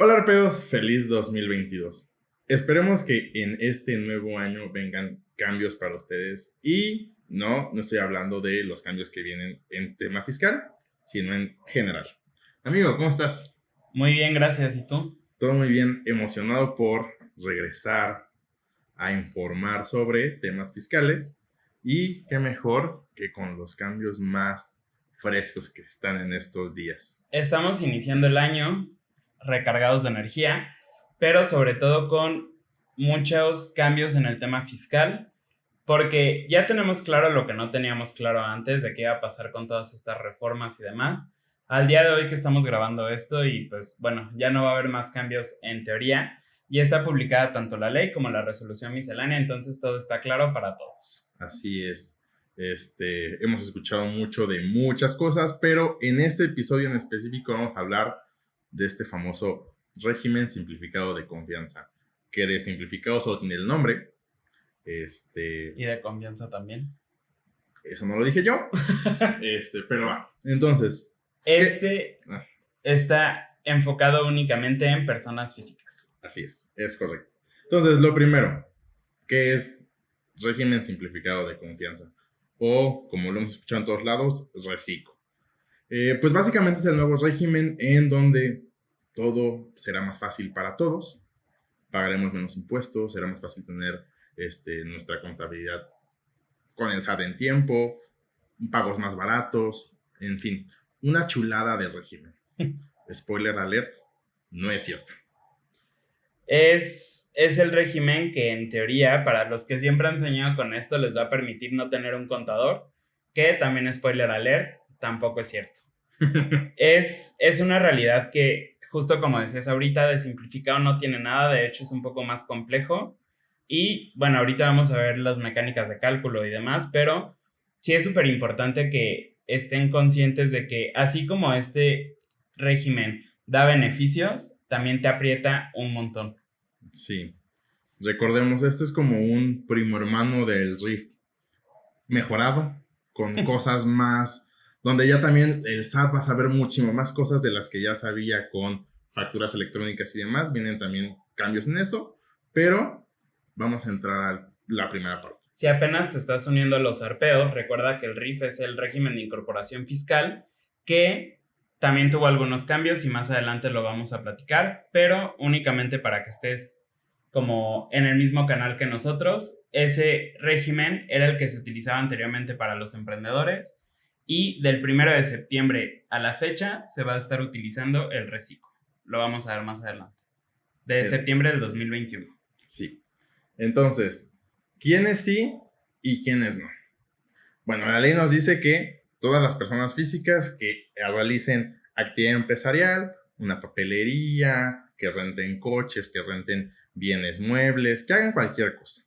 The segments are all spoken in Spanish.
Hola arpeos, feliz 2022. Esperemos que en este nuevo año vengan cambios para ustedes y no estoy hablando de los cambios que vienen en tema fiscal, sino en general. Amigo, ¿cómo estás? Muy bien, gracias. ¿Y tú? Todo muy bien, emocionado por regresar a informar sobre temas fiscales y qué mejor que con los cambios más frescos que están en estos días. Estamos iniciando el año recargados de energía, pero sobre todo con muchos cambios en el tema fiscal, porque ya tenemos claro lo que no teníamos claro antes de qué iba a pasar con todas estas reformas y demás. Al día de hoy que estamos grabando esto y pues bueno, ya no va a haber más cambios en teoría y está publicada tanto la ley como la resolución miscelánea, entonces todo está claro para todos. Así es. Hemos escuchado mucho de muchas cosas, pero en este episodio en específico vamos a hablar de este famoso régimen simplificado de confianza, que de simplificado solo tiene el nombre. Y de confianza también. Eso no lo dije yo, pero va. Entonces, ¿qué? Este Ah, está enfocado únicamente en personas físicas. así es correcto. Entonces, lo primero, ¿qué es régimen simplificado de confianza? O, como lo hemos escuchado en todos lados, RECICO. Pues básicamente es el nuevo régimen en donde todo será más fácil para todos, pagaremos menos impuestos, será más fácil tener nuestra contabilidad con el SAT en tiempo, pagos más baratos, en fin, una chulada de régimen. Spoiler alert, no es cierto. Es el régimen que en teoría, para los que siempre han soñado con esto, les va a permitir no tener un contador, que también spoiler alert, tampoco es cierto. Es una realidad que, justo como decías ahorita, de simplificado no tiene nada, de hecho es un poco más complejo. Y bueno, ahorita vamos a ver las mecánicas de cálculo y demás, pero sí es súper importante que estén conscientes de que así como este régimen da beneficios, también te aprieta un montón. Sí, recordemos, este es como un primo hermano del RIF mejorado, con cosas más, donde ya también el SAT va a saber muchísimo más cosas de las que ya sabía con facturas electrónicas y demás. Vienen también cambios en eso, pero vamos a entrar a la primera parte. Si apenas te estás uniendo a los arpeos, recuerda que el RIF es el régimen de incorporación fiscal, que también tuvo algunos cambios y más adelante lo vamos a platicar, pero únicamente para que estés como en el mismo canal que nosotros. Ese régimen era el que se utilizaba anteriormente para los emprendedores y del 1 de septiembre a la fecha se va a estar utilizando el reciclo. Lo vamos a ver más adelante. De septiembre del 2021. Sí. Entonces, ¿quiénes sí y quiénes no? Bueno, la ley nos dice que todas las personas físicas que realicen actividad empresarial, una papelería, que renten coches, que renten bienes muebles, que hagan cualquier cosa.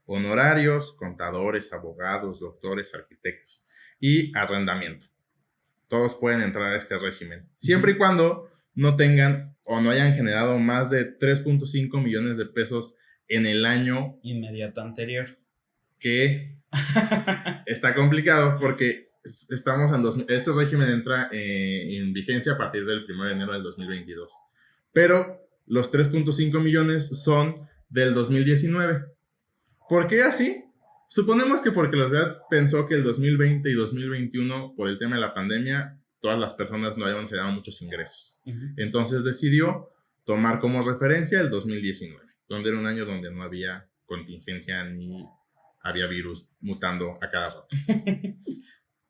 Honorarios, contadores, abogados, doctores, arquitectos y arrendamiento. Todos pueden entrar a este régimen, siempre y cuando no tengan o no hayan generado más de 3.5 millones de pesos en el año inmediato anterior. Que está complicado porque estamos en este régimen entra en vigencia a partir del 1 de enero del 2022. Pero los 3.5 millones son del 2019. ¿Por qué así? Suponemos que porque la verdad pensó que el 2020 y 2021, por el tema de la pandemia, todas las personas no habían generado muchos ingresos. Entonces decidió tomar como referencia el 2019, donde era un año donde no había contingencia ni había virus mutando a cada rato.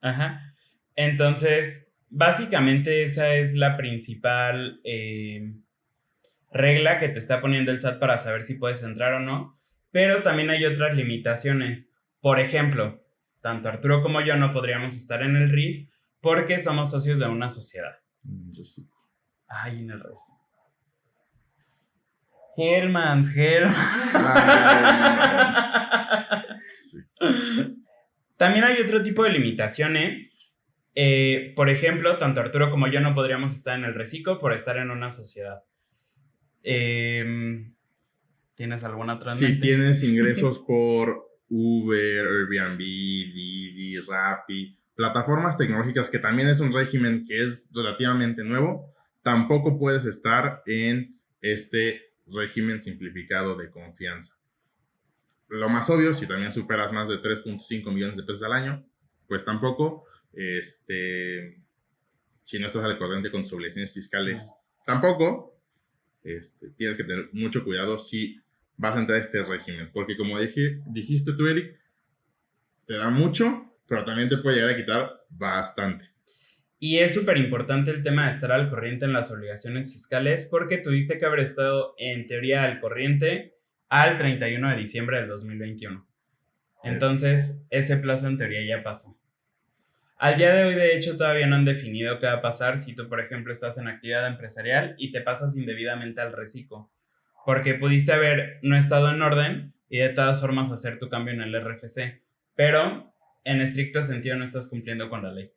Ajá. Entonces, básicamente esa es la principal regla que te está poniendo el SAT para saber si puedes entrar o no, pero también hay otras limitaciones. Por ejemplo, tanto Arturo como yo no podríamos estar en el RIF porque somos socios de una sociedad. Yo sí. Ay, en el RIF. Hellmans. Sí. También hay otro tipo de limitaciones. Por ejemplo, tanto Arturo como yo no podríamos estar en el reciclo por estar en una sociedad. ¿Tienes alguna otra en Si mente? tienes ingresos por Uber, Airbnb, Didi, Rappi, plataformas tecnológicas, que también es un régimen que es relativamente nuevo, tampoco puedes estar en este régimen simplificado de confianza. Lo más obvio, si también superas más de 3.5 millones de pesos al año, pues tampoco. Si no estás al corriente con tus obligaciones fiscales, tampoco. Tienes que tener mucho cuidado si vas a entrar a este régimen, porque como dijiste tú, Eric, te da mucho, pero también te puede llegar a quitar bastante. Y es súper importante el tema de estar al corriente en las obligaciones fiscales, porque tuviste que haber estado en teoría al corriente al 31 de diciembre del 2021. Entonces, ese plazo en teoría ya pasó. Al día de hoy, de hecho, todavía no han definido qué va a pasar si tú, por ejemplo, estás en actividad empresarial y te pasas indebidamente al reciclo, porque pudiste haber no estado en orden y de todas formas hacer tu cambio en el RFC, pero en estricto sentido no estás cumpliendo con la ley.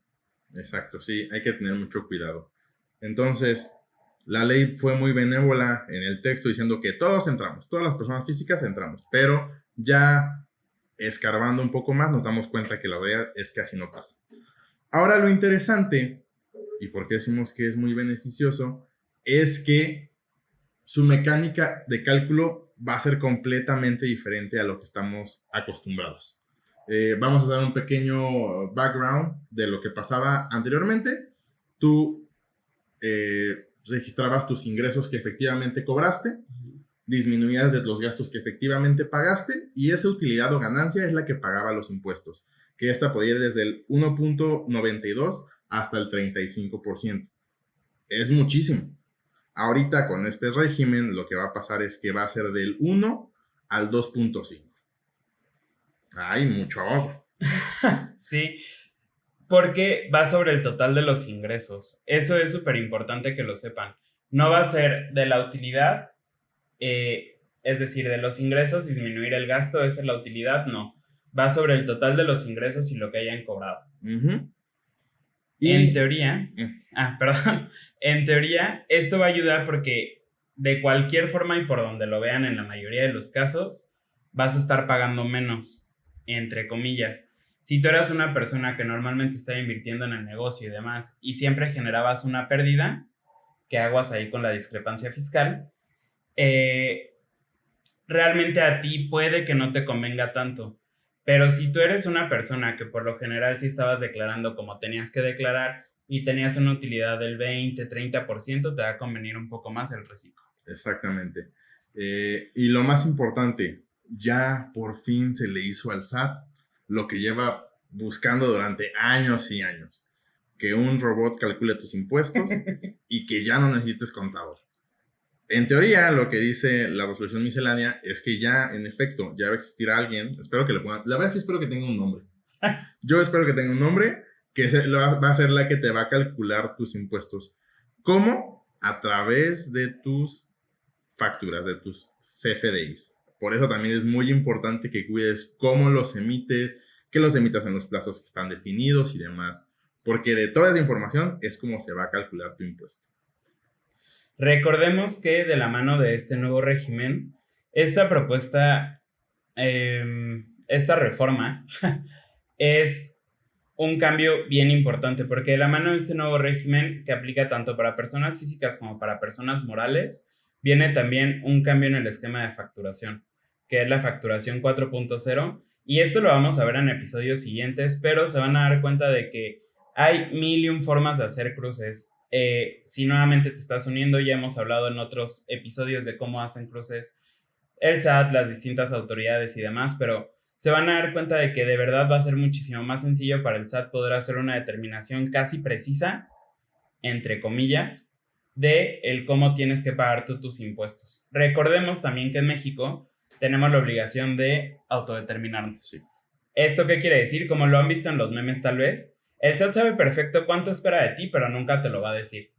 Exacto, sí, hay que tener mucho cuidado. Entonces, la ley fue muy benévola en el texto diciendo que todos entramos, todas las personas físicas entramos, pero ya escarbando un poco más nos damos cuenta que la realidad es que así no pasa. Ahora lo interesante, y por qué decimos que es muy beneficioso, es que su mecánica de cálculo va a ser completamente diferente a lo que estamos acostumbrados. Vamos a dar un pequeño background de lo que pasaba anteriormente. Tú registrabas tus ingresos que efectivamente cobraste, disminuías de los gastos que efectivamente pagaste y esa utilidad o ganancia es la que pagaba los impuestos, que esta podía ir desde el 1.92 hasta el 35%. Es muchísimo. Ahorita con este régimen lo que va a pasar es que va a ser del 1 al 2.5. Hay mucho ahorro. Sí, porque va sobre el total de los ingresos. Eso es súper importante que lo sepan. No va a ser de la utilidad, es decir, de los ingresos disminuir el gasto, esa es la utilidad, no. Va sobre el total de los ingresos y lo que hayan cobrado. En teoría, en teoría, esto va a ayudar porque de cualquier forma y por donde lo vean en la mayoría de los casos, vas a estar pagando menos, entre comillas. Si tú eras una persona que normalmente estaba invirtiendo en el negocio y demás y siempre generabas una pérdida, que aguas ahí con la discrepancia fiscal, realmente a ti puede que no te convenga tanto. Pero si tú eres una persona que por lo general sí estabas declarando como tenías que declarar y tenías una utilidad del 20-30%, te va a convenir un poco más el reciclo. Exactamente. Y lo más importante, ya por fin se le hizo al SAT lo que lleva buscando durante años y años. Que un robot calcule tus impuestos y que ya no necesites contador. En teoría, lo que dice la resolución miscelánea es que ya, en efecto, ya va a existir alguien, espero que le pongan, la verdad sí espero que tenga un nombre. Yo espero que tenga un nombre que va a ser la que te va a calcular tus impuestos. ¿Cómo? A través de tus facturas, de tus CFDIs. Por eso también es muy importante que cuides cómo los emites, que los emitas en los plazos que están definidos y demás. Porque de toda esa información es como se va a calcular tu impuesto. Recordemos que de la mano de este nuevo régimen, esta propuesta, esta reforma es un cambio bien importante porque de la mano de este nuevo régimen que aplica tanto para personas físicas como para personas morales, viene también un cambio en el esquema de facturación, que es la facturación 4.0, y esto lo vamos a ver en episodios siguientes, pero se van a dar cuenta de que hay mil y un formas de hacer cruces. Si nuevamente te estás uniendo, ya hemos hablado en otros episodios de cómo hacen cruces el SAT, las distintas autoridades y demás, pero se van a dar cuenta de que de verdad va a ser muchísimo más sencillo para el SAT poder hacer una determinación casi precisa, entre comillas, de el cómo tienes que pagar tú tus impuestos. Recordemos también que en México tenemos la obligación de autodeterminarnos. Sí. ¿Esto qué quiere decir? Como lo han visto en los memes tal vez, el SAT sabe perfecto cuánto espera de ti, pero nunca te lo va a decir.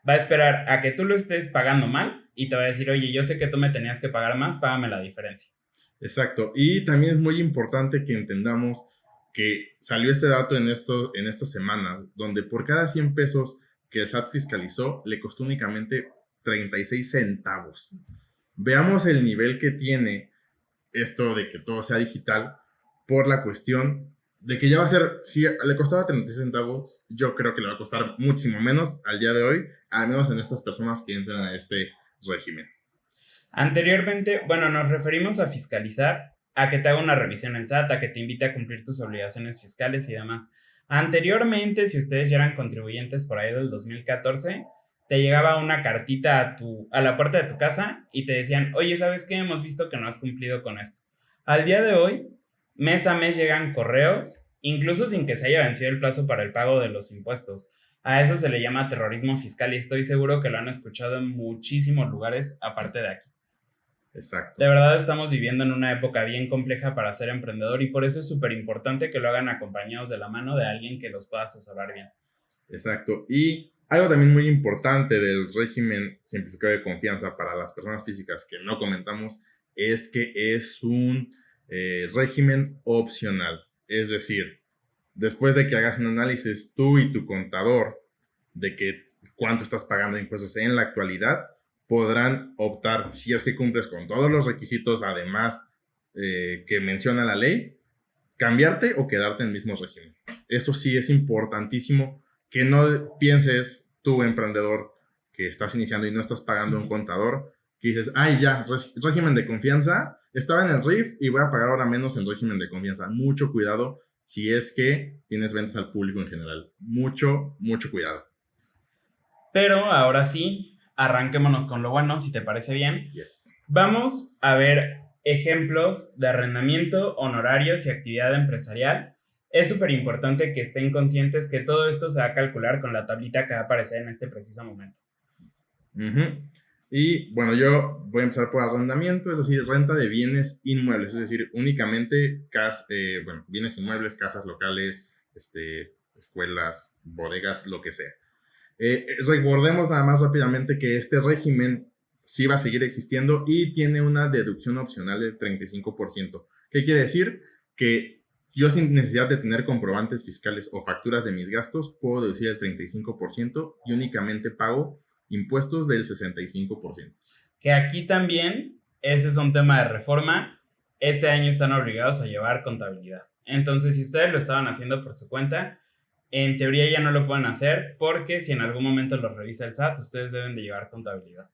Va a esperar a que tú lo estés pagando mal y te va a decir, oye, yo sé que tú me tenías que pagar más, págame la diferencia. Exacto. Y también es muy importante que entendamos que salió este dato en esta semana, donde por cada 100 pesos que el SAT fiscalizó, le costó únicamente 36 centavos. Veamos el nivel que tiene esto de que todo sea digital por la cuestión de que ya va a ser, si le costaba 36 centavos, yo creo que le va a costar muchísimo menos al día de hoy, al menos en estas personas que entran a este régimen. Anteriormente, bueno, nos referimos a fiscalizar, a que te haga una revisión el SAT, a que te invite a cumplir tus obligaciones fiscales y demás. Anteriormente, si ustedes ya eran contribuyentes por ahí del 2014, te llegaba una cartita a la puerta de tu casa y te decían, oye, ¿sabes qué? Hemos visto que no has cumplido con esto. Al día de hoy, mes a mes llegan correos, incluso sin que se haya vencido el plazo para el pago de los impuestos. A eso se le llama terrorismo fiscal y estoy seguro que lo han escuchado en muchísimos lugares aparte de aquí. Exacto. De verdad estamos viviendo en una época bien compleja para ser emprendedor y por eso es súper importante que lo hagan acompañados de la mano de alguien que los pueda asesorar bien. Exacto. Y algo también muy importante del régimen simplificado de confianza para las personas físicas que no comentamos es que es un régimen opcional. Es decir, después de que hagas un análisis tú y tu contador de que cuánto estás pagando de impuestos en la actualidad, podrán optar, si es que cumples con todos los requisitos, además que menciona la ley, cambiarte o quedarte en el mismo régimen. Eso sí es importantísimo, que no pienses tú, emprendedor, que estás iniciando y no estás pagando un contador, que dices, ay, ya, régimen de confianza, estaba en el RIF y voy a pagar ahora menos en régimen de confianza. Mucho cuidado si es que tienes ventas al público en general. Mucho, mucho cuidado. Pero ahora sí, arranquémonos con lo bueno, si te parece bien. Yes. Vamos a ver ejemplos de arrendamiento, honorarios y actividad empresarial. Es súper importante que estén conscientes que todo esto se va a calcular con la tablita que va a aparecer en este preciso momento. Y bueno, yo voy a empezar por arrendamiento, es decir, renta de bienes inmuebles, es decir, únicamente bienes inmuebles, casas locales, escuelas, bodegas, lo que sea. Recordemos nada más rápidamente que este régimen sí va a seguir existiendo y tiene una deducción opcional del 35%. ¿Qué quiere decir? Que yo, sin necesidad de tener comprobantes fiscales o facturas de mis gastos, puedo deducir el 35% y únicamente pago impuestos del 65%. Que aquí también, ese es un tema de reforma, este año están obligados a llevar contabilidad. Entonces, si ustedes lo estaban haciendo por su cuenta, en teoría ya no lo pueden hacer porque si en algún momento lo revisa el SAT, ustedes deben de llevar contabilidad.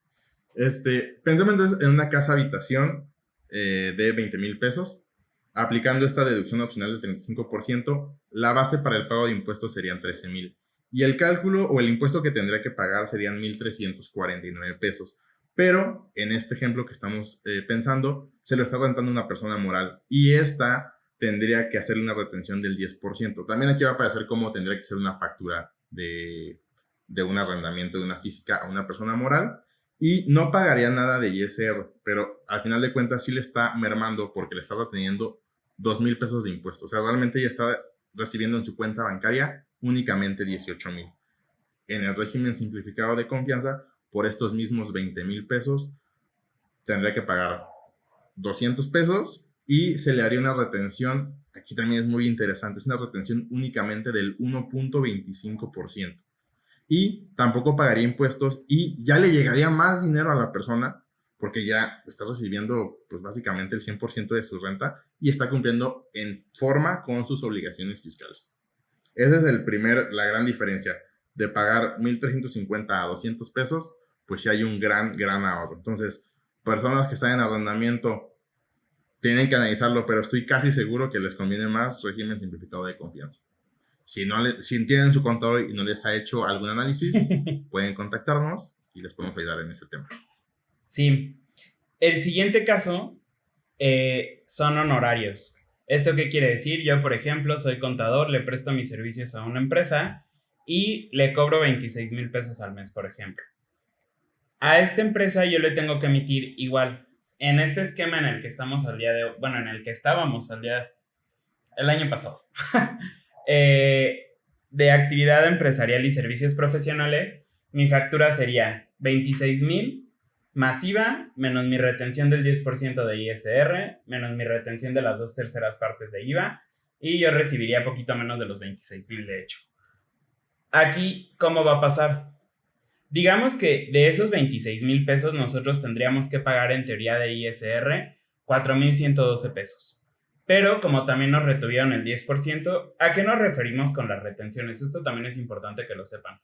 Pensemos entonces en una casa habitación de 20,000 pesos. Aplicando esta deducción opcional del 35%, la base para el pago de impuestos serían 13,000. Y el cálculo o el impuesto que tendría que pagar serían 1,349 pesos. Pero en este ejemplo que estamos pensando, se lo está rentando una persona moral. Y esta tendría que hacerle una retención del 10%. También aquí va a aparecer cómo tendría que ser una factura de un arrendamiento de una física a una persona moral. Y no pagaría nada de ISR, pero al final de cuentas sí le está mermando porque le está reteniendo 2,000 pesos de impuestos. O sea, realmente ella está recibiendo en su cuenta bancaria únicamente 18,000. En el régimen simplificado de confianza, por estos mismos 20,000 pesos, tendría que pagar 200 pesos y se le haría una retención, aquí también es muy interesante, es una retención únicamente del 1.25%. Y tampoco pagaría impuestos y ya le llegaría más dinero a la persona porque ya está recibiendo pues básicamente el 100% de su renta y está cumpliendo en forma con sus obligaciones fiscales. Esa es la gran diferencia de pagar 1,350 a 200 pesos, pues sí hay un gran ahorro. Entonces, personas que están en arrendamiento tienen que analizarlo, pero estoy casi seguro que les conviene más régimen simplificado de confianza. Si tienen su contador y no les ha hecho algún análisis, pueden contactarnos y les podemos ayudar en ese tema. Sí. El siguiente caso son honorarios. ¿Esto qué quiere decir? Yo, por ejemplo, soy contador, le presto mis servicios a una empresa y le cobro 26,000 pesos al mes, por ejemplo. A esta empresa yo le tengo que emitir igual. En este esquema en el que estamos al día de hoy, bueno, en el que estábamos el año pasado, de actividad empresarial y servicios profesionales, mi factura sería 26,000 más IVA, menos mi retención del 10% de ISR, menos mi retención de las 2/3 partes de IVA, y yo recibiría poquito menos de los 26,000, de hecho. Aquí, ¿cómo va a pasar? Digamos que de esos 26,000 pesos nosotros tendríamos que pagar en teoría de ISR 4,112 pesos. Pero como también nos retuvieron el 10%, ¿a qué nos referimos con las retenciones? Esto también es importante que lo sepan.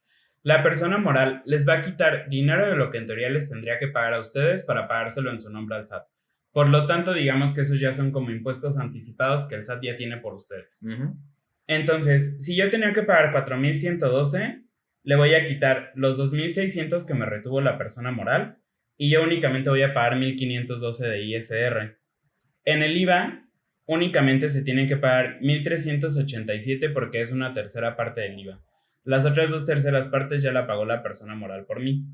La persona moral les va a quitar dinero de lo que en teoría les tendría que pagar a ustedes para pagárselo en su nombre al SAT. Por lo tanto, digamos que esos ya son como impuestos anticipados que el SAT ya tiene por ustedes. Entonces, si yo tenía que pagar 4,112, le voy a quitar los 2,600 que me retuvo la persona moral y yo únicamente voy a pagar 1,512 de ISR. En el IVA, únicamente se tienen que pagar 1,387 porque es una tercera parte del IVA. Las otras 2/3 ya la pagó la persona moral por mí.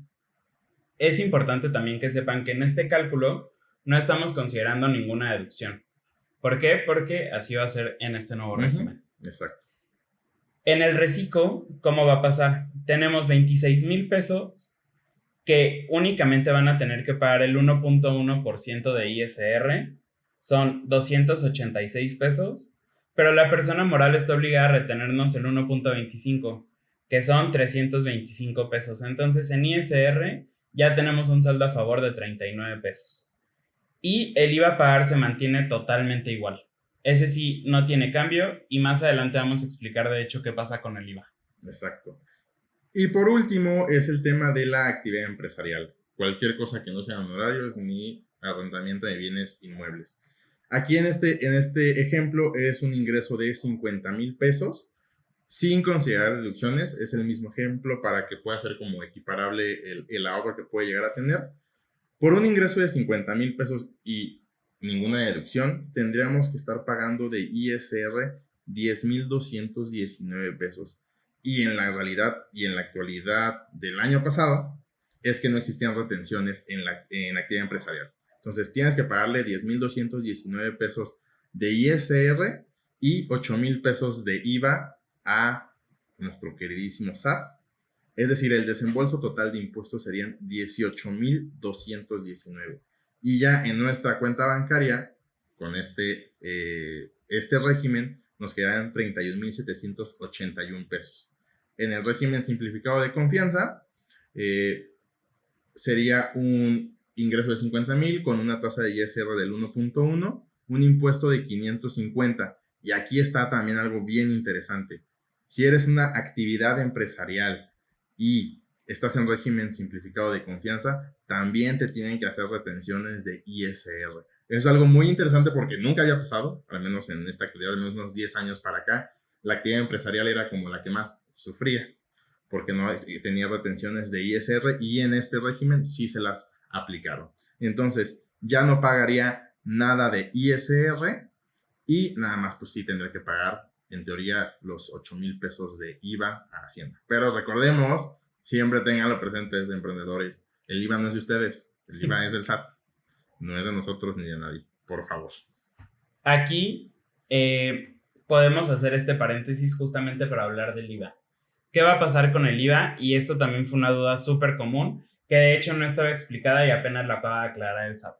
Es importante también que sepan que en este cálculo no estamos considerando ninguna deducción. ¿Por qué? Porque así va a ser en este nuevo régimen. Exacto. En el reciclo, ¿cómo va a pasar? Tenemos 26,000 pesos que únicamente van a tener que pagar el 1.1% de ISR, son 286 pesos, pero la persona moral está obligada a retenernos el 1.25, que son 325 pesos. Entonces en ISR ya tenemos un saldo a favor de 39 pesos. Y el IVA a pagar se mantiene totalmente igual. Ese sí no tiene cambio y más adelante vamos a explicar de hecho qué pasa con el IVA. Exacto. Y por último es el tema de la actividad empresarial. Cualquier cosa que no sean honorarios ni arrendamiento de bienes inmuebles. Aquí en este ejemplo es un ingreso de 50,000 pesos sin considerar deducciones. Es el mismo ejemplo para que pueda ser como equiparable el ahorro que puede llegar a tener. Por un ingreso de 50,000 pesos y ninguna deducción, tendríamos que estar pagando de ISR 10,219 pesos. Y en la realidad y en la actualidad del año pasado es que no existían retenciones en actividad empresarial. Entonces tienes que pagarle 10,219 pesos de ISR y 8,000 pesos de IVA a nuestro queridísimo SAT. Es decir, el desembolso total de impuestos serían 18,219. Y ya en nuestra cuenta bancaria, con este régimen, nos quedan 31,781 pesos. En el régimen simplificado de confianza, sería un ingreso de 50,000 con una tasa de ISR del 1.1, un impuesto de 550. Y aquí está también algo bien interesante. Si eres una actividad empresarial y estás en régimen simplificado de confianza, también te tienen que hacer retenciones de ISR. Es algo muy interesante porque nunca había pasado, al menos en esta actividad, de unos 10 años para acá, la actividad empresarial era como la que más sufría, porque no tenía retenciones de ISR y en este régimen sí se las aplicaron. Entonces, ya no pagaría nada de ISR y nada más, pues sí tendría que pagar en teoría los 8,000 pesos de IVA a Hacienda. Pero recordemos, siempre tenganlo presentes, emprendedores, el IVA no es de ustedes, el IVA es del SAT, no es de nosotros ni de nadie, por favor. Aquí podemos hacer este paréntesis justamente para hablar del IVA. ¿Qué va a pasar con el IVA? Y esto también fue una duda súper común, que de hecho no estaba explicada y apenas la acaba de aclarar el SAT.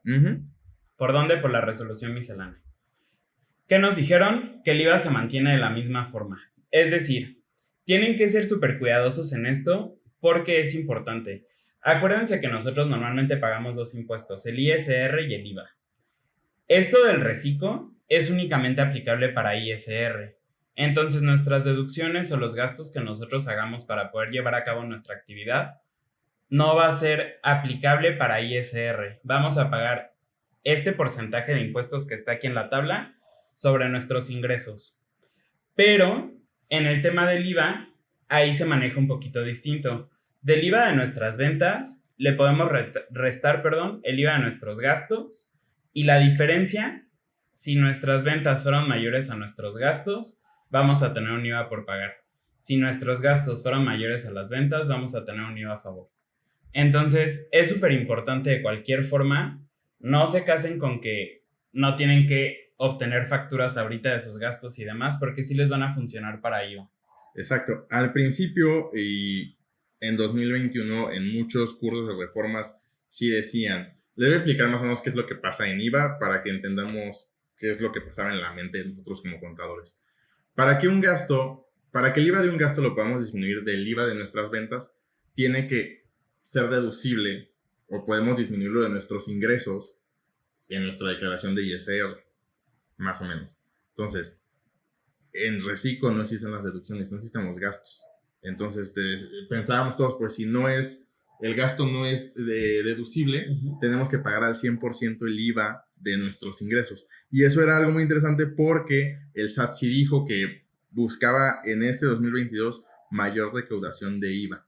¿Por dónde? Por la resolución miscelánea. ¿Qué nos dijeron? Que el IVA se mantiene de la misma forma. Es decir, tienen que ser súper cuidadosos en esto porque es importante. Acuérdense que nosotros normalmente pagamos dos impuestos, el ISR y el IVA. Esto del reciclo es únicamente aplicable para ISR. Entonces nuestras deducciones o los gastos que nosotros hagamos para poder llevar a cabo nuestra actividad no va a ser aplicable para ISR. Vamos a pagar este porcentaje de impuestos que está aquí en la tabla sobre nuestros ingresos. Pero en el tema del IVA, ahí se maneja un poquito distinto. Del IVA de nuestras ventas, le podemos restar el IVA de nuestros gastos y la diferencia, si nuestras ventas fueron mayores a nuestros gastos, vamos a tener un IVA por pagar. Si nuestros gastos fueron mayores a las ventas, vamos a tener un IVA a favor. Entonces, es súper importante de cualquier forma, no se casen con que no tienen que obtener facturas ahorita de sus gastos y demás, porque sí les van a funcionar para IVA. Exacto. Al principio y en 2021, en muchos cursos de reformas, sí decían, les voy a explicar más o menos qué es lo que pasa en IVA para que entendamos qué es lo que pasaba en la mente de nosotros como contadores. Para que el IVA de un gasto lo podamos disminuir del IVA de nuestras ventas, tiene que ser deducible o podemos disminuirlo de nuestros ingresos en nuestra declaración de ISR, más o menos. Entonces, en reciclo no existen las deducciones, no existen los gastos. Entonces pensábamos todos, pues si no es, el gasto no es deducible, tenemos que pagar al 100% el IVA de nuestros ingresos. Y eso era algo muy interesante porque el SAT sí dijo que buscaba en este 2022 mayor recaudación de IVA.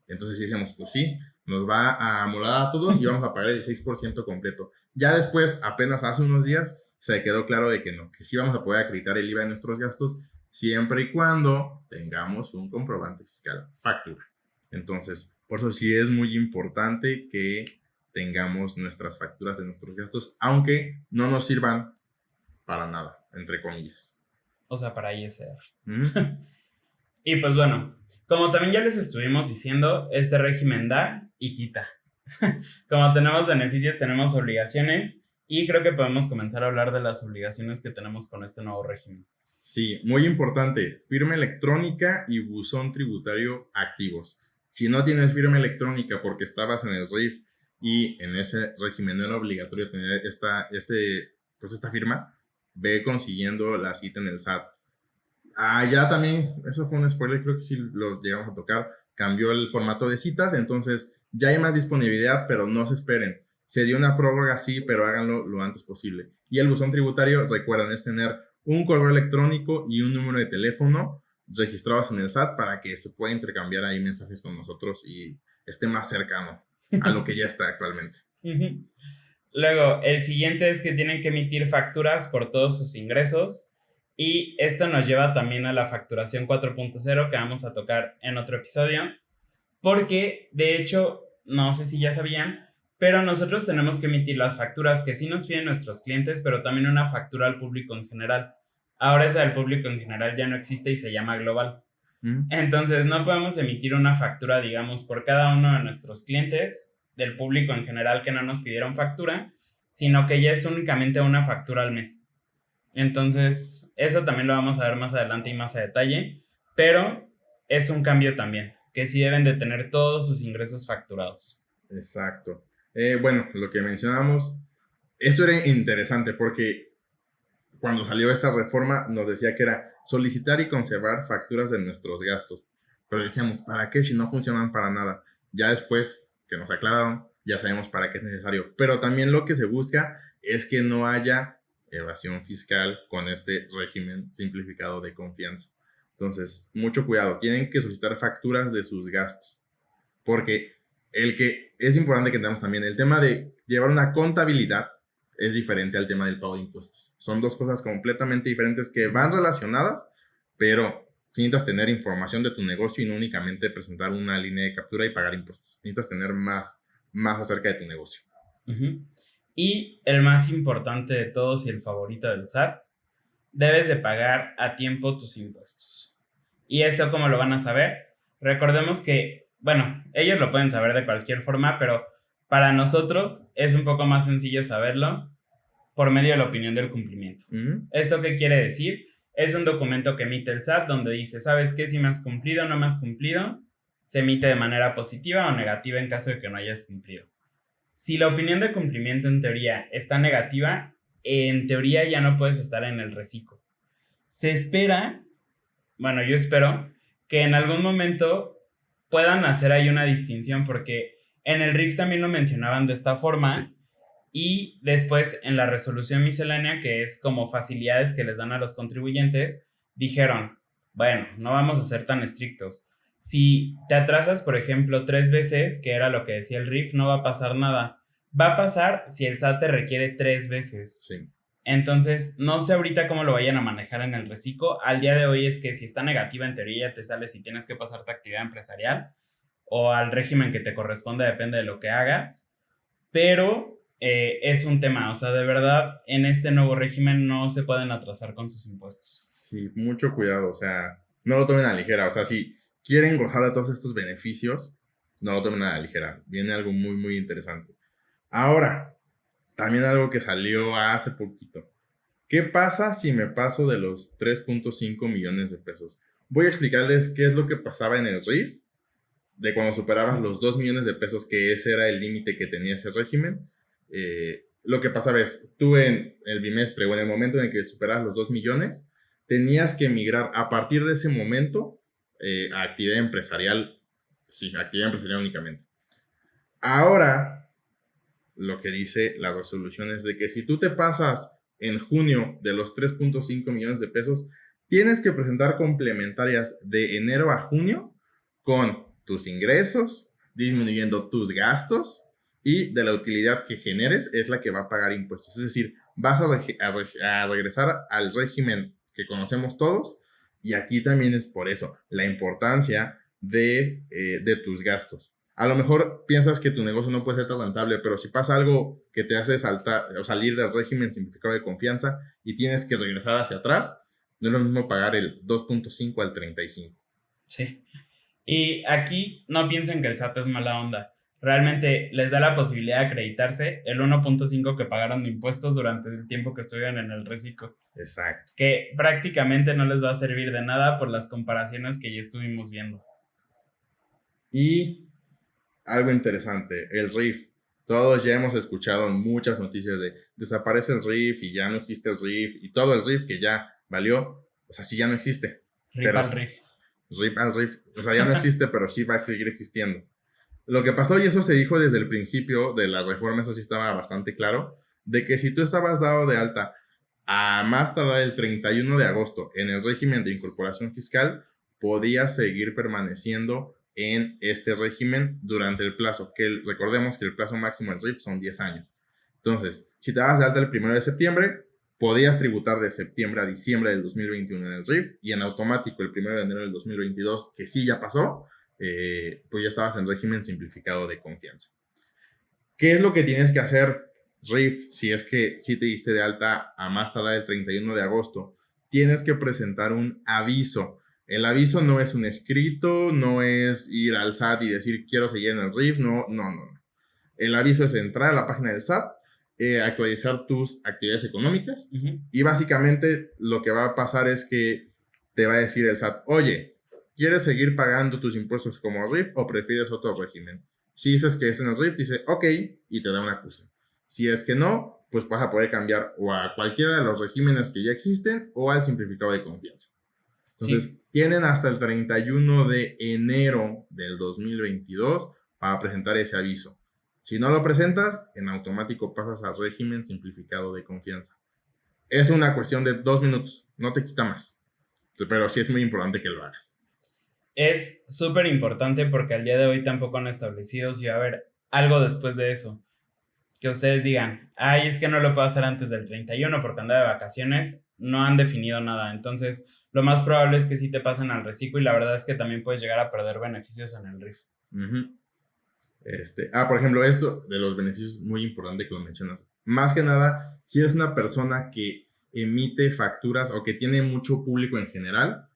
Entonces decíamos, pues sí, nos va a amolar a todos y vamos a pagar el 6% completo. Ya después, apenas hace unos días, se quedó claro de que no, que sí vamos a poder acreditar el IVA de nuestros gastos siempre y cuando tengamos un comprobante fiscal, factura. Entonces, por eso sí es muy importante que tengamos nuestras facturas de nuestros gastos, aunque no nos sirvan para nada, entre comillas. O sea, para ISR. Y pues bueno, como también ya les estuvimos diciendo, este régimen da y quita. Como tenemos beneficios, tenemos obligaciones y creo que podemos comenzar a hablar de las obligaciones que tenemos con este nuevo régimen. Sí, muy importante, firma electrónica y buzón tributario activos. Si no tienes firma electrónica porque estabas en el RIF y en ese régimen no era obligatorio tener esta firma, ve consiguiendo la cita en el SAT. Ya también, eso fue un spoiler, creo que sí lo llegamos a tocar, cambió el formato de citas, entonces ya hay más disponibilidad, pero no se esperen. Se dio una prórroga, sí, pero háganlo lo antes posible. Y el buzón tributario, recuerden, es tener un correo electrónico y un número de teléfono registrados en el SAT para que se pueda intercambiar ahí mensajes con nosotros y esté más cercano a lo que ya está actualmente. Luego, el siguiente es que tienen que emitir facturas por todos sus ingresos. Y esto nos lleva también a la facturación 4.0 que vamos a tocar en otro episodio, porque de hecho, no sé si ya sabían, pero nosotros tenemos que emitir las facturas que sí nos piden nuestros clientes, pero también una factura al público en general. Ahora esa del público en general ya no existe y se llama global. Entonces no podemos emitir una factura, digamos, por cada uno de nuestros clientes, del público en general que no nos pidieron factura, sino que ya es únicamente una factura al mes. Entonces, eso también lo vamos a ver más adelante y más a detalle, pero es un cambio también, que sí deben de tener todos sus ingresos facturados. Exacto. Bueno, lo que mencionamos, esto era interesante porque cuando salió esta reforma nos decía que era solicitar y conservar facturas de nuestros gastos. Pero decíamos, ¿para qué si no funcionan para nada? Ya después que nos aclararon, ya sabemos para qué es necesario. Pero también lo que se busca es que no haya evasión fiscal con este régimen simplificado de confianza. Entonces, mucho cuidado, tienen que solicitar facturas de sus gastos, porque es importante que tengamos también el tema de llevar una contabilidad es diferente al tema del pago de impuestos. Son dos cosas completamente diferentes que van relacionadas, pero necesitas tener información de tu negocio y no únicamente presentar una línea de captura y pagar impuestos. Necesitas tener más acerca de tu negocio. Y el más importante de todos y el favorito del SAT, debes de pagar a tiempo tus impuestos. ¿Y esto cómo lo van a saber? Recordemos que, bueno, ellos lo pueden saber de cualquier forma, pero para nosotros es un poco más sencillo saberlo por medio de la opinión del cumplimiento. ¿Esto qué quiere decir? Es un documento que emite el SAT donde dice, ¿sabes qué? Si me has cumplido o no me has cumplido, se emite de manera positiva o negativa en caso de que no hayas cumplido. Si la opinión de cumplimiento en teoría está negativa, en teoría ya no puedes estar en el reciclo. Se espera, bueno, yo espero que en algún momento puedan hacer ahí una distinción, porque en el RIF también lo mencionaban de esta forma, sí. Y después en la resolución miscelánea, que es como facilidades que les dan a los contribuyentes, dijeron, bueno, no vamos a ser tan estrictos. Si te atrasas, por ejemplo, 3 veces, que era lo que decía el RIF, no va a pasar nada. Va a pasar si el SAT te requiere 3 veces. Sí. Entonces, no sé ahorita cómo lo vayan a manejar en el reciclo. Al día de hoy es que si está negativa, en teoría ya te sale si tienes que pasarte a actividad empresarial o al régimen que te corresponde, depende de lo que hagas. Pero es un tema, o sea, de verdad, en este nuevo régimen no se pueden atrasar con sus impuestos. Sí, mucho cuidado, o sea, no lo tomen a la ligera, o sea, si quieren gozar de todos estos beneficios, no lo tomen a la ligera, viene algo muy, muy interesante. Ahora, también algo que salió hace poquito. ¿Qué pasa si me paso de los 3.5 millones de pesos? Voy a explicarles qué es lo que pasaba en el RIF, de cuando superabas los 2 millones de pesos, que ese era el límite que tenía ese régimen. Lo que pasaba es, tú en el bimestre o en el momento en el que superabas los 2 millones, tenías que migrar a partir de ese momento a actividad empresarial. Sí, actividad empresarial únicamente. Ahora, lo que dice la resolución es de que si tú te pasas en junio de los 3.5 millones de pesos, tienes que presentar complementarias de enero a junio con tus ingresos, disminuyendo tus gastos, y de la utilidad que generes es la que va a pagar impuestos. Es decir, vas a regresar al régimen que conocemos todos, y aquí también es por eso la importancia de tus gastos. A lo mejor piensas que tu negocio no puede ser tan rentable, pero si pasa algo que te hace saltar o salir del régimen simplificado de confianza y tienes que regresar hacia atrás, no es lo mismo pagar el 2.5 al 35. Sí. Y aquí no piensen que el SAT es mala onda. Realmente les da la posibilidad de acreditarse el 1.5 que pagaron de impuestos durante el tiempo que estuvieron en el reciclo. Exacto. Que prácticamente no les va a servir de nada por las comparaciones que ya estuvimos viendo. Y algo interesante, el RIF. Todos ya hemos escuchado muchas noticias de desaparece el RIF y ya no existe el RIF y todo el RIF que ya valió, o sea, sí ya no existe. RIF al RIF. RIF al RIF, o sea, ya no existe, pero sí va a seguir existiendo. Lo que pasó, y eso se dijo desde el principio de la reforma, eso sí estaba bastante claro, de que si tú estabas dado de alta a más tardar el 31 de agosto en el régimen de incorporación fiscal, podías seguir permaneciendo en este régimen durante el plazo, que recordemos que el plazo máximo del RIF son 10 años. Entonces, si te das de alta el 1 de septiembre, podías tributar de septiembre a diciembre del 2021 en el RIF, y en automático el 1 de enero del 2022, que sí ya pasó, pues ya estabas en régimen simplificado de confianza. ¿Qué es lo que tienes que hacer, RIF, si es que sí te diste de alta a más tardar el 31 de agosto? Tienes que presentar un aviso. El aviso no es un escrito, no es ir al SAT y decir quiero seguir en el RIF, no. El aviso es entrar a la página del SAT, actualizar tus actividades económicas, y básicamente lo que va a pasar es que te va a decir el SAT, oye, ¿quieres seguir pagando tus impuestos como RIF o prefieres otro régimen? Si dices que es en el RIF, dice ok y te da una acuse. Si es que no, pues vas a poder cambiar o a cualquiera de los regímenes que ya existen o al simplificado de confianza. Entonces, tienen hasta el 31 de enero del 2022 para presentar ese aviso. Si no lo presentas, en automático pasas al régimen simplificado de confianza. Es una cuestión de 2 minutos, no te quita más. Pero sí es muy importante que lo hagas. Es súper importante porque al día de hoy tampoco han establecido si va a haber algo después de eso. Que ustedes digan, ay, es que no lo puedo hacer antes del 31 porque anda de vacaciones, no han definido nada. Entonces, lo más probable es que sí te pasen al reciclo, y la verdad es que también puedes llegar a perder beneficios en el RIF. Por ejemplo, esto de los beneficios es muy importante que lo mencionas. Más que nada, si eres una persona que emite facturas o que tiene mucho público en general,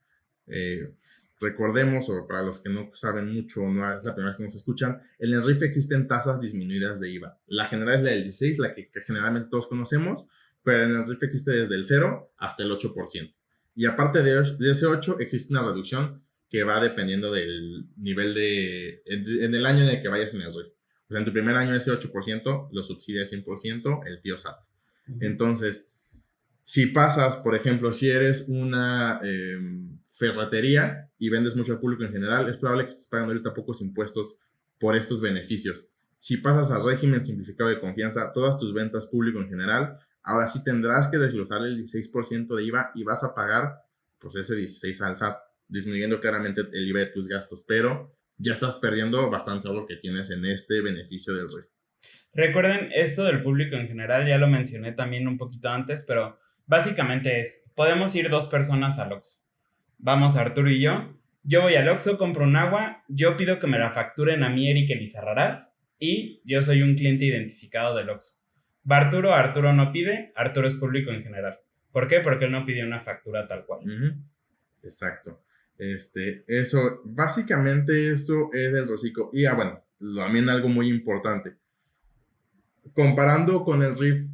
recordemos, o para los que no saben mucho, no es la primera vez que nos escuchan, en el RIF existen tasas disminuidas de IVA. La general es la del 16, la que generalmente todos conocemos, pero en el RIF existe desde el 0 hasta el 8%. Y aparte de ese 8, existe una reducción que va dependiendo del nivel en el año en el que vayas en el RIF. O sea, en tu primer año ese 8% lo subsidia al 100% el tío SAT. Entonces, si pasas, por ejemplo, si eres una ferretería y vendes mucho al público en general, es probable que estés pagando ahorita pocos impuestos por estos beneficios. Si pasas al régimen simplificado de confianza, todas tus ventas público en general, ahora sí tendrás que desglosar el 16% de IVA y vas a pagar pues ese 16% al SAT, disminuyendo claramente el IVA de tus gastos, pero ya estás perdiendo bastante lo que tienes en este beneficio del RIF. Recuerden, esto del público en general ya lo mencioné también un poquito antes, pero básicamente podemos ir 2 personas al Oxxo. Vamos Arturo y yo voy al Oxxo, compro un agua, yo pido que me la facturen a mí, Eric Elizarrarás, y yo soy un cliente identificado del Oxxo. Va Arturo no pide, Arturo es público en general. ¿Por qué? Porque él no pidió una factura tal cual. Exacto. Eso, básicamente eso es el reciclo. Y bueno, también algo muy importante. Comparando con el RIF,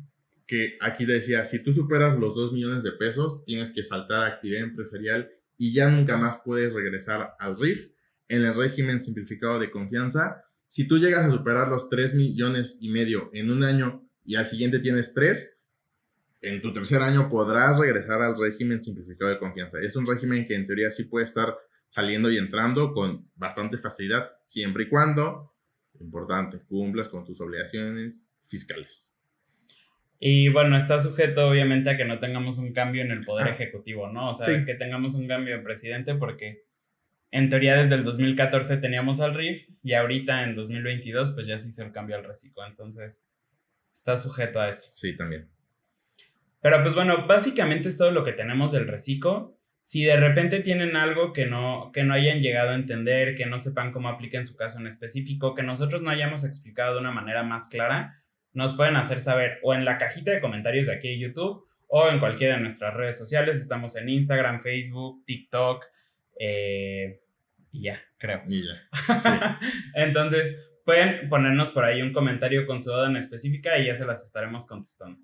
que aquí decía, si tú superas los 2 millones de pesos, tienes que saltar a actividad empresarial y ya nunca más puedes regresar al RIF. En el régimen simplificado de confianza, si tú llegas a superar los 3 millones y medio en un año y al siguiente tienes 3, en tu tercer año podrás regresar al régimen simplificado de confianza. Es un régimen que en teoría sí puede estar saliendo y entrando con bastante facilidad, siempre y cuando, importante, cumplas con tus obligaciones fiscales. Y bueno, está sujeto obviamente a que no tengamos un cambio en el poder ejecutivo, ¿no? O sea, sí. que tengamos un cambio de presidente, porque en teoría desde el 2014 teníamos al RIF y ahorita en 2022 pues ya se hizo el cambio al reciclo, entonces está sujeto a eso. Sí, también. Pero pues bueno, básicamente es todo lo que tenemos del reciclo. Si de repente tienen algo que no hayan llegado a entender, que no sepan cómo aplica en su caso en específico, que nosotros no hayamos explicado de una manera más clara, nos pueden hacer saber o en la cajita de comentarios de aquí de YouTube o en cualquiera de nuestras redes sociales. Estamos en Instagram, Facebook, TikTok y ya, creo. Y ya. Sí. Entonces, pueden ponernos por ahí un comentario con su duda en específica y ya se las estaremos contestando.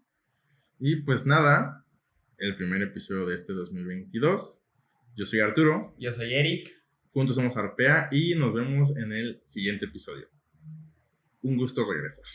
Y pues nada, el primer episodio de este 2022. Yo soy Arturo. Yo soy Eric. Juntos somos Arpea y nos vemos en el siguiente episodio. Un gusto regresar.